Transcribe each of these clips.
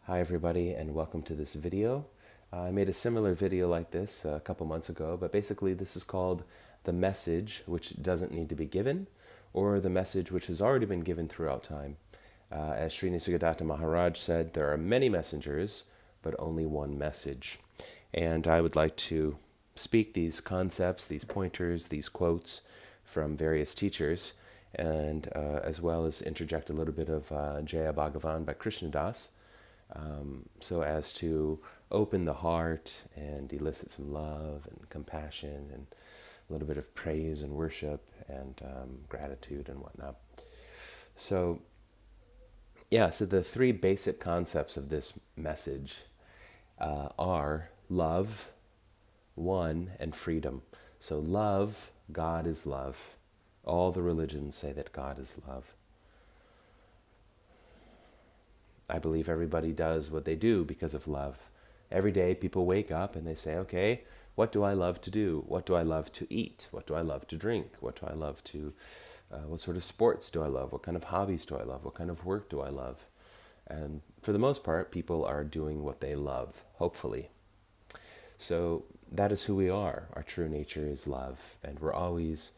Hi everybody, and welcome to this video. I made a similar video like this a couple months ago, but basically this is called the message which doesn't need to be given, or the message which has already been given throughout time. As Sri Nisargadatta Maharaj said, there are many messengers, but only one message. And I would like to speak these concepts, these pointers, these quotes from various teachers, and as well as interject a little bit of Jaya Bhagavan by Krishnadas, so as to open the heart and elicit some love and compassion and a little bit of praise and worship and gratitude and whatnot. So the three basic concepts of this message are love, one, and freedom. So love, God is love. All the religions say that God is love. I believe everybody does what they do because of love. Every day people wake up and they say, okay, what do I love to do? What do I love to eat? What do I love to drink? What do I love to, what sort of sports do I love? What kind of hobbies do I love? What kind of work do I love? And for the most part, people are doing what they love, hopefully. So that is who we are. Our true nature is love. And we're always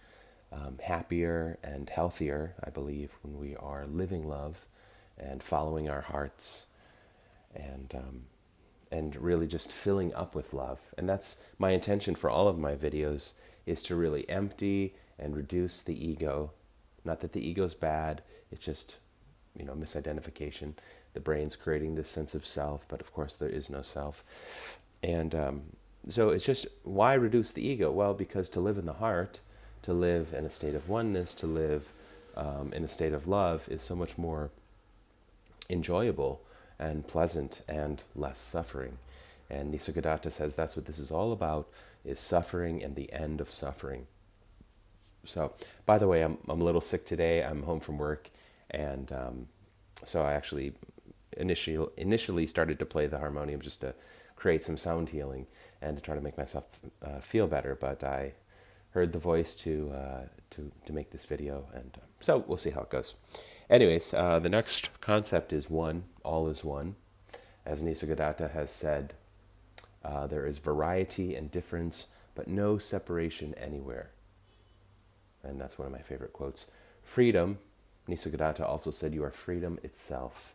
happier and healthier, I believe, when we are living love and following our hearts, and really just filling up with love. And that's my intention for all of my videos, is to really empty and reduce the ego. Not that the ego's bad, it's just, misidentification. The brain's creating this sense of self, but of course there is no self. And so it's just, why reduce the ego? Well, because to live in the heart, to live in a state of oneness, to live in a state of love is so much more enjoyable and pleasant and less suffering. And Nisargadatta says that's what this is all about, is suffering and the end of suffering. So, by the way, I'm a little sick today. I'm home from work, and so I actually initially started to play the harmonium just to create some sound healing and to try to make myself feel better. But I heard the voice to make this video, and so we'll see how it goes. Anyways, the next concept is one. All is one. As Nisargadatta has said, there is variety and difference, but no separation anywhere. And that's one of my favorite quotes. Freedom, Nisargadatta also said, you are freedom itself.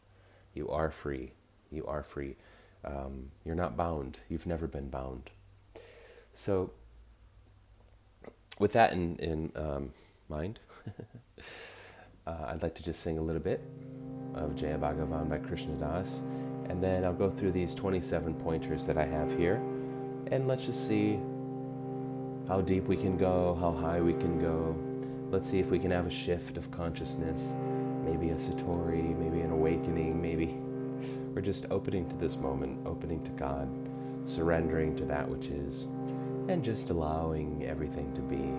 You are free. You are free. You're not bound. You've never been bound. So, with that in mind, I'd like to just sing a little bit of Jaya Bhagavan by Krishnadas, and then I'll go through these 27 pointers that I have here, and let's just see how deep we can go, how high we can go. Let's see if we can have a shift of consciousness, maybe a satori, maybe an awakening, maybe we're just opening to this moment, opening to God, surrendering to that which is, and just allowing everything to be.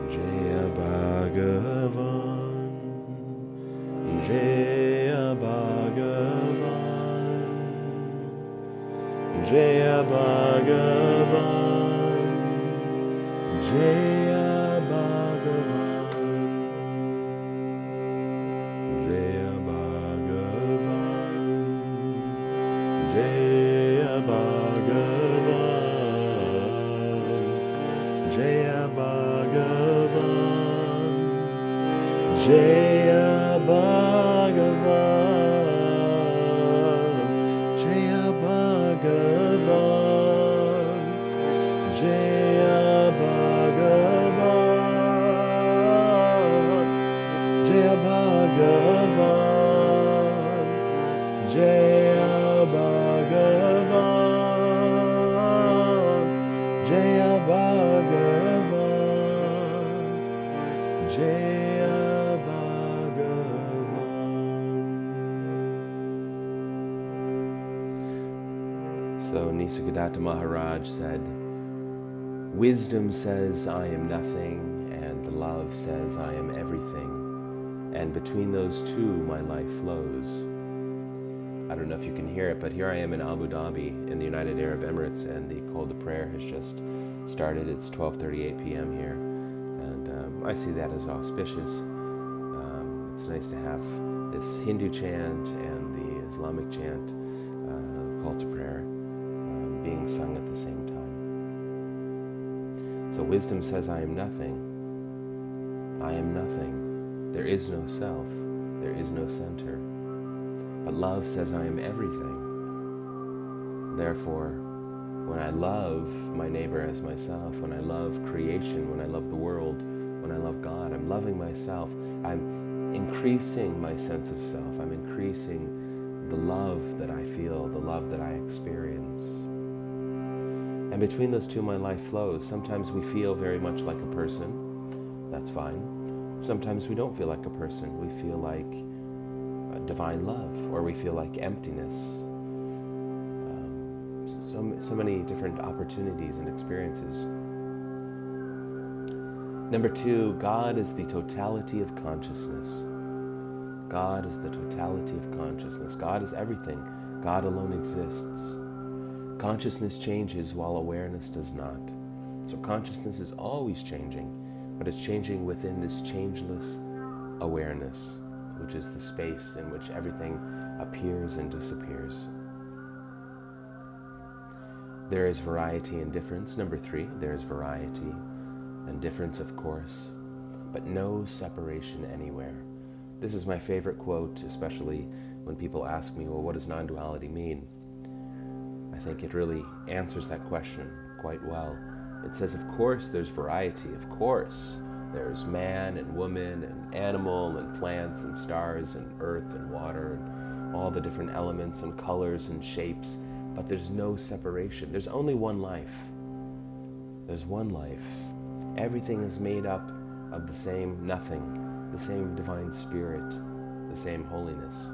Jaya Bhagavan, Jaya Bhagavan, Jaya Bhagavan, Jaya Bhagavan, Jaya Bhagavan, Jaya Bhagavan, Jaya Bhagavan, Jaya Bhagavan, Jaya Bhagavan, Jaya Bhagavan, Jaya Bhagavan, Jaya Bhagavan, Jaya Bhagavan, Jaya Bhagavan. So Nisargadatta Maharaj said, wisdom says I am nothing, and love says I am everything. And between those two, my life flows. I don't know if you can hear it, but here I am in Abu Dhabi in the United Arab Emirates, and the call to prayer has just started. It's 12:38 p.m. here, and I see that as auspicious. It's nice to have this Hindu chant and the Islamic chant, call to prayer, being sung at the same time. So wisdom says, I am nothing. I am nothing. There is no self. There is no center. But love says, I am everything. Therefore, when I love my neighbor as myself, when I love creation, when I love the world, when I love God, I'm loving myself. I'm increasing my sense of self. I'm increasing the love that I feel, the love that I experience. And between those two, my life flows. Sometimes we feel very much like a person. That's fine. Sometimes we don't feel like a person. We feel like divine love, or we feel like emptiness. So many different opportunities and experiences. Number 2, God is the totality of consciousness. God is the totality of consciousness. God is everything. God alone exists. Consciousness changes while awareness does not. So consciousness is always changing, but it's changing within this changeless awareness, which is the space in which everything appears and disappears. There is variety and difference. Number 3, there is variety and difference, of course, but no separation anywhere. This is my favorite quote, especially when people ask me, well, what does non-duality mean? I think it really answers that question quite well. It says, of course, there's variety. Of course, there's man and woman and animal and plants and stars and earth and water and all the different elements and colors and shapes, but there's no separation. There's only one life. There's one life. Everything is made up of the same nothing, the same divine spirit, the same holiness.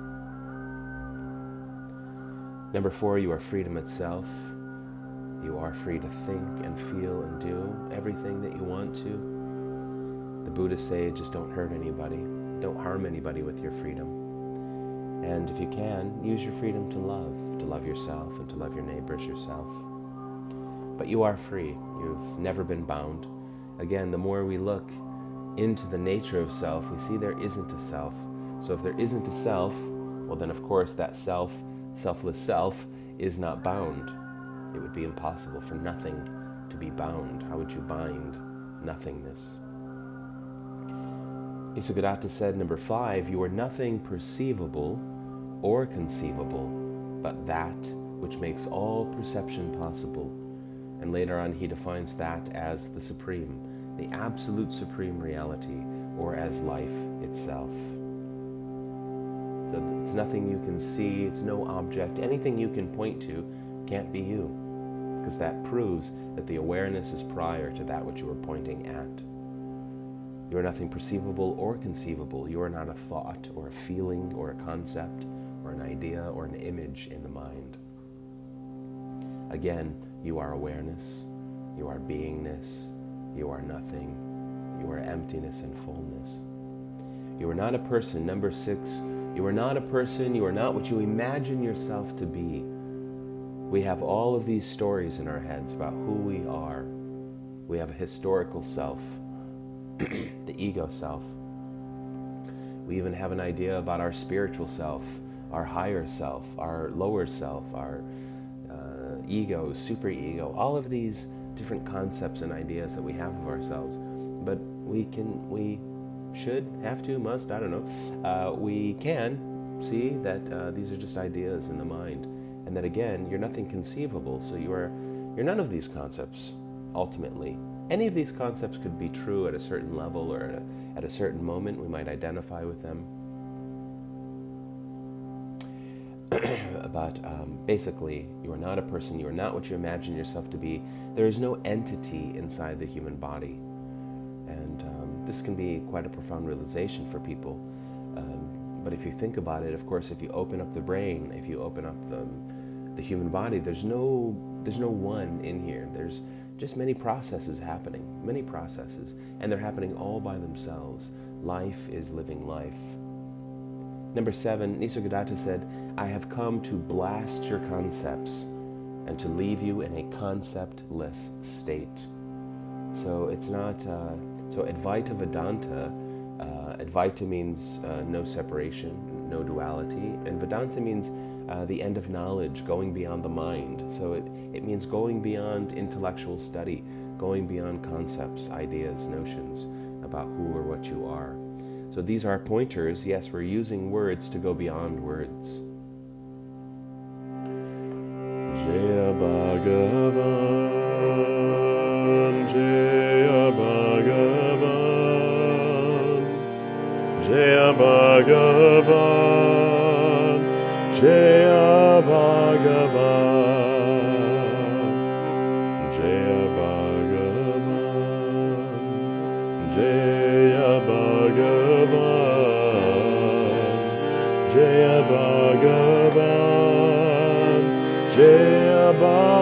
Number 4, you are freedom itself. You are free to think and feel and do everything that you want to. The Buddhists say, just don't hurt anybody. Don't harm anybody with your freedom. And if you can, use your freedom to love yourself and to love your neighbors yourself. But you are free. You've never been bound. Again, the more we look into the nature of self, we see there isn't a self. So if there isn't a self, well then of course that selfless self, is not bound. It would be impossible for nothing to be bound. How would you bind nothingness? Nisargadatta said, number 5, you are nothing perceivable or conceivable, but that which makes all perception possible. And later on he defines that as the supreme, the absolute supreme reality, or as life itself. So it's nothing you can see, it's no object, anything you can point to can't be you, because that proves that the awareness is prior to that which you are pointing at. You are nothing perceivable or conceivable. You are not a thought or a feeling or a concept or an idea or an image in the mind. Again, you are awareness, you are beingness, you are nothing, you are emptiness and fullness. You are not a person. Number 6, you are not a person, you are not what you imagine yourself to be. We have all of these stories in our heads about who we are. We have a historical self, the ego self. We even have an idea about our spiritual self, our higher self, our lower self, our ego, superego, all of these different concepts and ideas that we have of ourselves. But we should, have to, must, I don't know, we can see that these are just ideas in the mind. And that again, you're nothing conceivable, so you're none of these concepts, ultimately. Any of these concepts could be true at a certain level or at a certain moment. We might identify with them. But basically, you are not a person. You are not what you imagine yourself to be. There is no entity inside the human body. And this can be quite a profound realization for people. But if you think about it, of course, if you open up the brain, if you open up the human body, there's no one in here. There's just many processes happening, many processes, and they're happening all by themselves. Life is living life. Number 7, Nisargadatta said, I have come to blast your concepts and to leave you in a conceptless state. So it's not, so Advaita Vedanta Advaita means no separation, no duality, and Vedanta means the end of knowledge, going beyond the mind. So it means going beyond intellectual study, going beyond concepts, ideas, notions about who or what you are. So these are pointers. Yes, we're using words to go beyond words. Jaya Bhagavan, Jaya Bhagavan, Jaya Bhagavan, Jaya Bhagavan, Jaya Bhagavan, Jaya Bhagavan, Jaya Bhagavan, Jaya Bhagavan,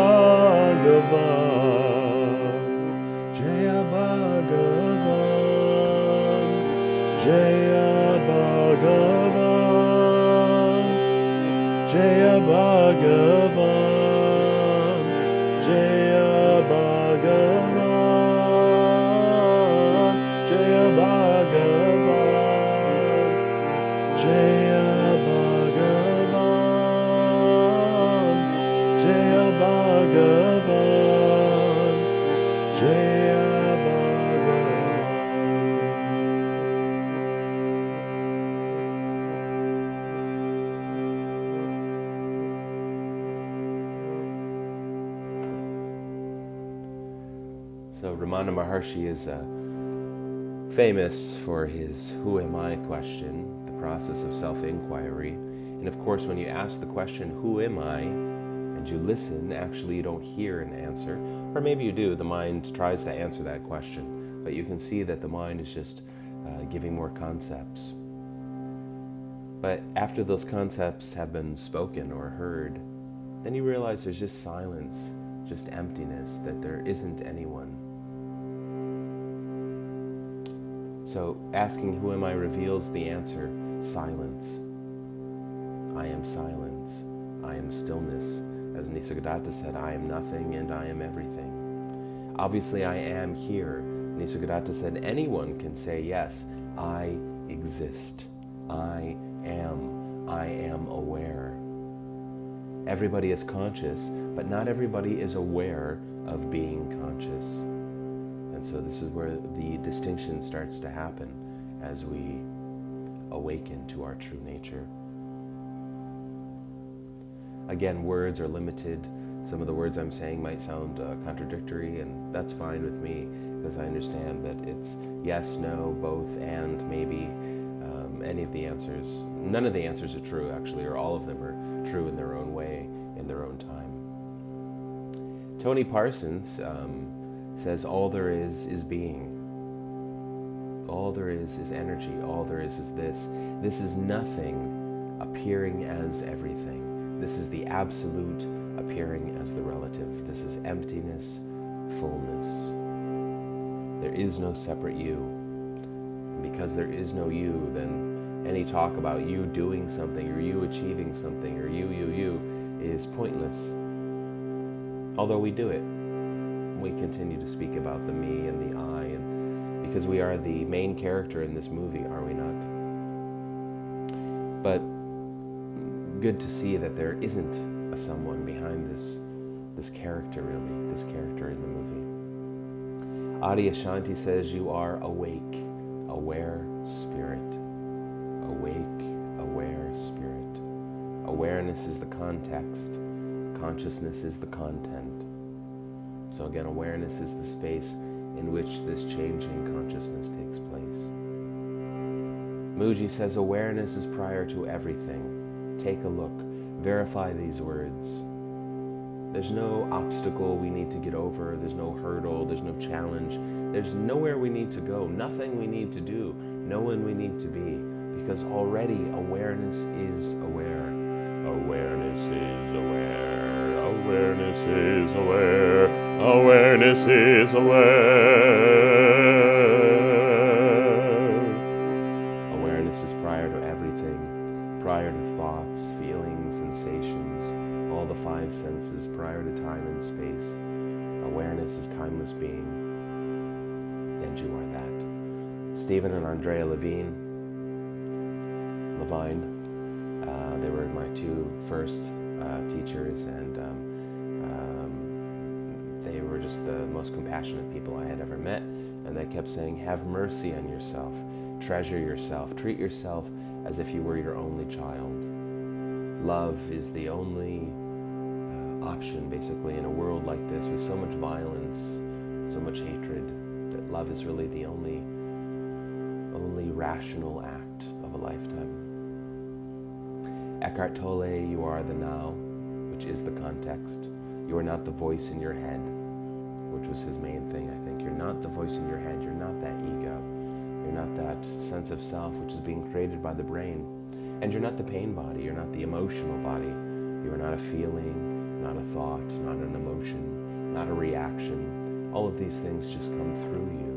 Jaya Bhagavan, Jaya Bhagavan, Jaya Bhagavan, Jaya Bhagavan, Jaya Bhagavan, Jaya Bhagavan, Jaya Bhagavan, Jaya So Ramana Maharshi is famous for his "Who am I?" question, the process of self-inquiry. And of course, when you ask the question, "Who am I?" and you listen, actually you don't hear an answer. Or maybe you do, the mind tries to answer that question. But you can see that the mind is just giving more concepts. But after those concepts have been spoken or heard, then you realize there's just silence, just emptiness, that there isn't anyone. So asking "Who am I?" reveals the answer: silence. I am silence. I am stillness. As Nisargadatta said, I am nothing and I am everything. Obviously, I am here. Nisargadatta said anyone can say, yes, I exist. I am aware. Everybody is conscious, but not everybody is aware of being conscious. And so this is where the distinction starts to happen as we awaken to our true nature. Again, words are limited. Some of the words I'm saying might sound contradictory, and that's fine with me because I understand that it's yes, no, both, and maybe. Any of the answers, none of the answers are true actually, or all of them are true in their own way, in their own time. Tony Parsons says all there is being. All there is energy. All there is this. This is nothing appearing as everything. This is the absolute appearing as the relative. This is emptiness, fullness. There is no separate you. And because there is no you, then any talk about you doing something or you achieving something or you is pointless. Although we do it, we continue to speak about the me and the I, and because we are the main character in this movie, are we not? But good to see that there isn't a someone behind this character, really, this character in the movie. Adi Ashanti says you are awake, aware spirit. Awake, aware spirit. Awareness is the context. Consciousness is the content. So again, awareness is the space in which this changing consciousness takes place. Muji says awareness is prior to everything. Take a look. Verify these words. There's no obstacle we need to get over. There's no hurdle. There's no challenge. There's nowhere we need to go. Nothing we need to do. No one we need to be. Because already awareness is aware. Awareness is aware. Awareness is aware. Awareness is aware. Awareness is prior to everything. Prior to thoughts, feelings, sensations, all the five senses, prior to time and space. Awareness is timeless being, and you are that. Stephen and Andrea Levine. They were my two first teachers, and they were just the most compassionate people I had ever met. And they kept saying, have mercy on yourself, treasure yourself, treat yourself as if you were your only child. Love is the only option, basically, in a world like this with so much violence, so much hatred, that love is really the only rational act of a lifetime. Eckhart Tolle, you are the now, which is the context. You are not the voice in your head, which was his main thing, I think. You're not the voice in your head. You're not that ego. You're not that sense of self, which is being created by the brain. And you're not the pain body. You're not the emotional body. You are not a feeling, not a thought, not an emotion, not a reaction. All of these things just come through you.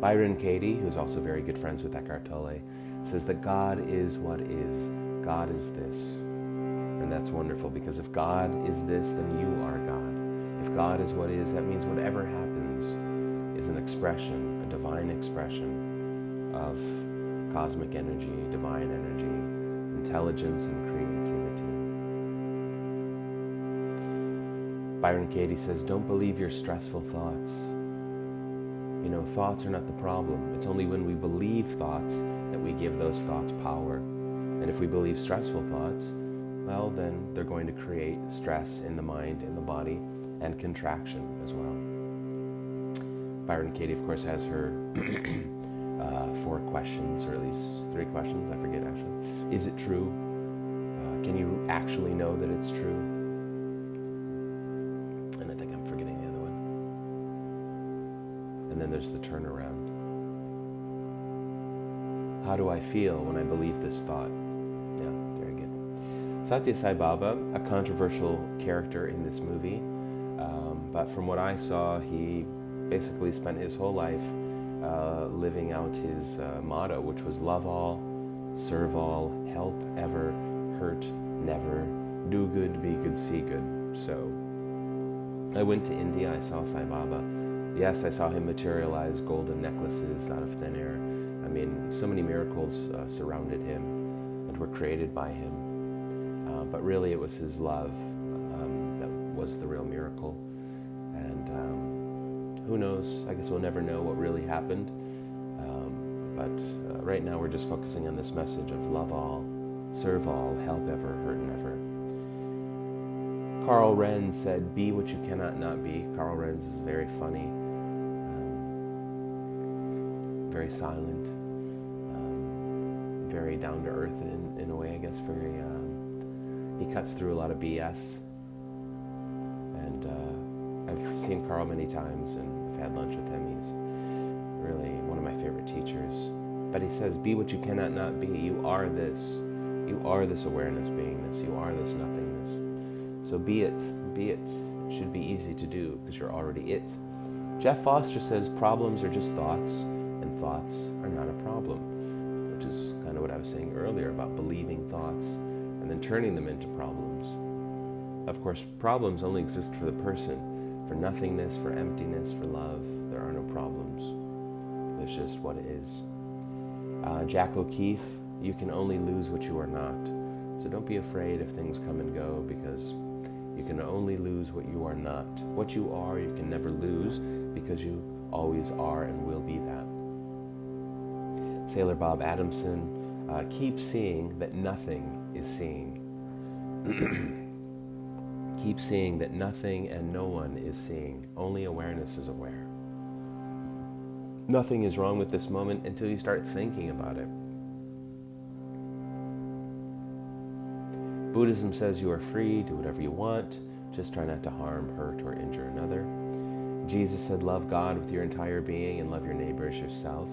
Byron Katie, who's also very good friends with Eckhart Tolle, says that God is what is. God is this. And that's wonderful, because if God is this, then you are God. If God is what is, that means whatever happens is an expression, a divine expression of cosmic energy, divine energy, intelligence, and creativity. Byron Katie says, don't believe your stressful thoughts. You know, thoughts are not the problem. It's only when we believe thoughts that we give those thoughts power. And if we believe stressful thoughts, well, then they're going to create stress in the mind, in the body, and contraction as well. Byron Katie, of course, has her 4 questions, or at least 3 questions, I forget actually. Is it true? Can you actually know that it's true? And I think I'm forgetting the other one. And then there's the turnaround. How do I feel when I believe this thought? Yeah, very good. Satya Sai Baba, a controversial character in this movie, but from what I saw, he basically spent his whole life living out his motto, which was love all, serve all, help ever, hurt never, do good, be good, see good. So I went to India, I saw Sai Baba. Yes, I saw him materialize golden necklaces out of thin air. I mean, so many miracles surrounded him and were created by him. But really it was his love that was the real miracle. And who knows? I guess we'll never know what really happened. But right now we're just focusing on this message of love all, serve all, help ever, hurt never. Carl Renz said, be what you cannot not be. Carl Renz is very funny, very silent, very down to earth in a way, I guess. He cuts through a lot of BS. And I've seen Carl many times, and I've had lunch with him. He's really one of my favorite teachers. But he says, be what you cannot not be. You are this. You are this awareness beingness. You are this nothingness. So be it. Be it. It should be easy to do because you're already it. Jeff Foster says problems are just thoughts, and thoughts are not a problem, which is kind of what I was saying earlier about believing thoughts and then turning them into problems. Of course, problems only exist for the person. For nothingness, for emptiness, for love, there are no problems. There's just what it is. Jack O'Keefe, you can only lose what you are not. So don't be afraid if things come and go, because you can only lose what you are not. What you are, you can never lose, because you always are and will be that. Sailor Bob Adamson, keep seeing that nothing is seeing. Keep seeing that nothing and no one is seeing. Only awareness is aware. Nothing is wrong with this moment until you start thinking about it. Buddhism says you are free, do whatever you want, just try not to harm, hurt, or injure another. Jesus said love God with your entire being and love your neighbor as yourself.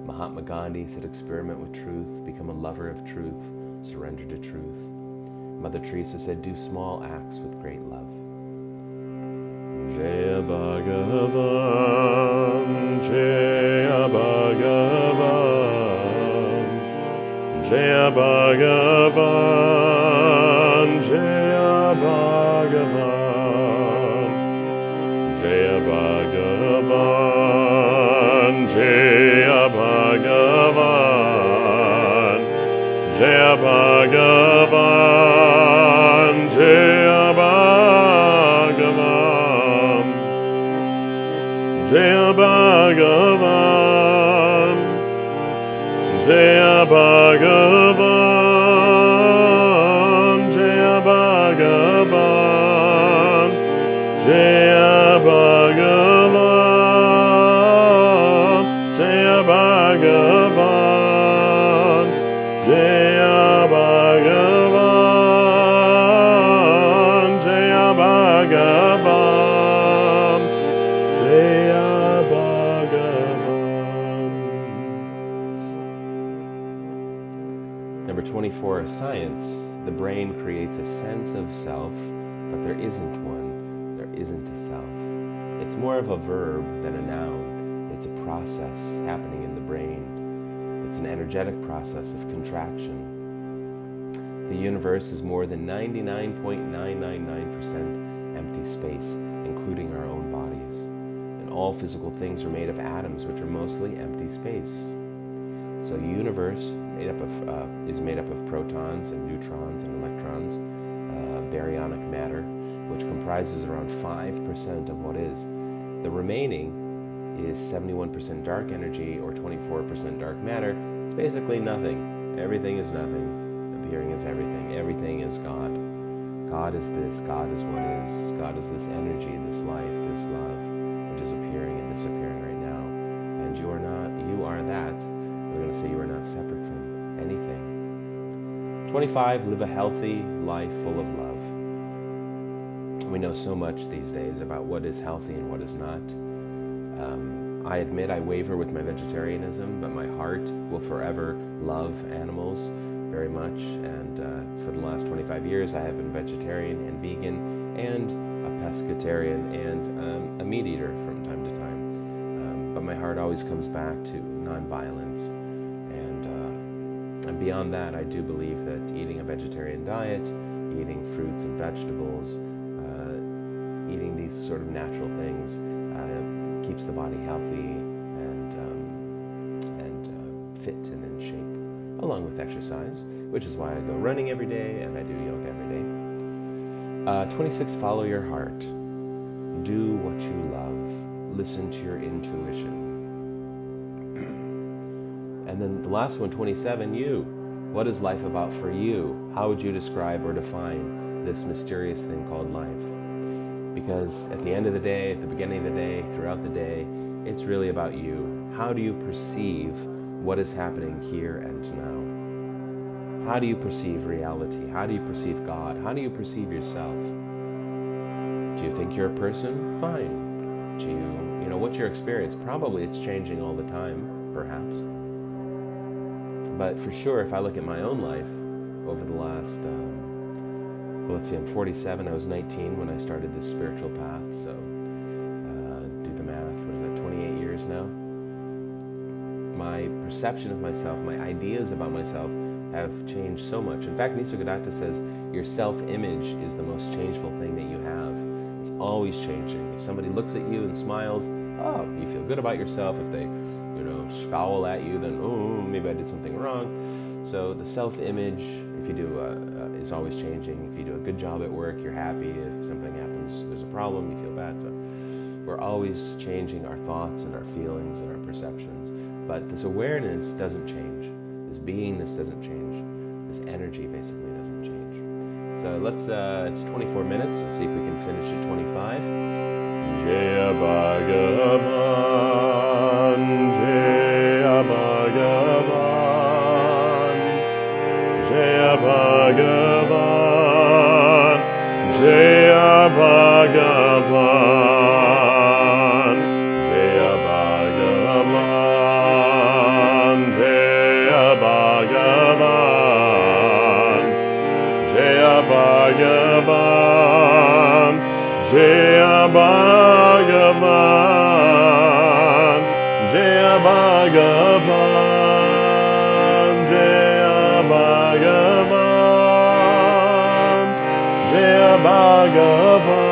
Mahatma Gandhi said experiment with truth, become a lover of truth, surrender to truth. Mother Teresa said do small acts with great love. Jaya Bhagavan, Jaya Bhagavan, Jaya Bhagavan, Jaya Bhagavan, Jaya Bhagavan, Jaya Bhagavan, Jaya Bhagavan, Jaya Bhagavan, Jaya Bhagavan, Jaya Bhagavan, Jaya Bhagavan, Jaya Bhagavan, Jaya Bhagavan, Jaya Bhagavan, Jaya Bhagavan, Jaya Bhagavan. Number 24 is science. The brain creates a sense of self, but there isn't one. There isn't a self. It's more of a verb than a noun. It's a process happening in the brain. It's an energetic process of contraction. The universe is more than 99.999% empty space, including our own bodies. And all physical things are made of atoms, which are mostly empty space. So the universe is made up of protons and neutrons and electrons, baryonic matter, which comprises around 5% of what is. The remaining is 71% dark energy or 24% dark matter. It's basically nothing. Everything is nothing. Appearing is everything. Everything is God. God is this. God is what is. God is this energy, this life, this love, which is appearing and disappearing right now. And you are not. You are that. We're going to say you are not separate from anything. 25, live a healthy life full of love. We know so much these days about what is healthy and what is not. I admit I waver with my vegetarianism, but my heart will forever love animals very much. And for the last 25 years, I have been vegetarian and vegan and a pescatarian and a meat eater from time to time. But my heart always comes back to nonviolence. And beyond that, I do believe that eating a vegetarian diet, eating fruits and vegetables, eating these sort of natural things keeps the body healthy and fit and in shape, along with exercise, which is why I go running every day and I do yoga every day. 26, follow your heart. Do what you love. Listen to your intuition. And then the last one, 27, you. What is life about for you? How would you describe or define this mysterious thing called life? Because at the end of the day, at the beginning of the day, throughout the day, it's really about you. How do you perceive what is happening here and now? How do you perceive reality? How do you perceive God? How do you perceive yourself? Do you think you're a person? Fine. Do you know, what's your experience? Probably it's changing all the time, perhaps. But for sure, if I look at my own life over the last, well, let's see, I'm 47. I was 19 when I started this spiritual path. So do the math. What is that, 28 years now? My perception of myself, my ideas about myself have changed so much. In fact, Nisargadatta says your self-image is the most changeful thing that you have. It's always changing. If somebody looks at you and smiles, oh, you feel good about yourself. If they, scowl at you, then, oh, maybe I did something wrong. So the self-image, if you do, is always changing. If you do a good job at work, you're happy. If something happens, there's a problem, you feel bad. So we're always changing our thoughts and our feelings and our perceptions. But this awareness doesn't change. This beingness doesn't change. This energy basically doesn't change. So it's 24 minutes. Let's see if we can finish at 25. Jaya Bhagavan, Jaya Bhagavan, Jaya Bhagavan, Jaya Bhagavan, Jaya Bhagavan, Jaya Bhagavan, Jaya Bhagavan, Jaya Bhagavan, Jaya Bhagavan, Jaya Bhagavan, Jaya Bhagavan.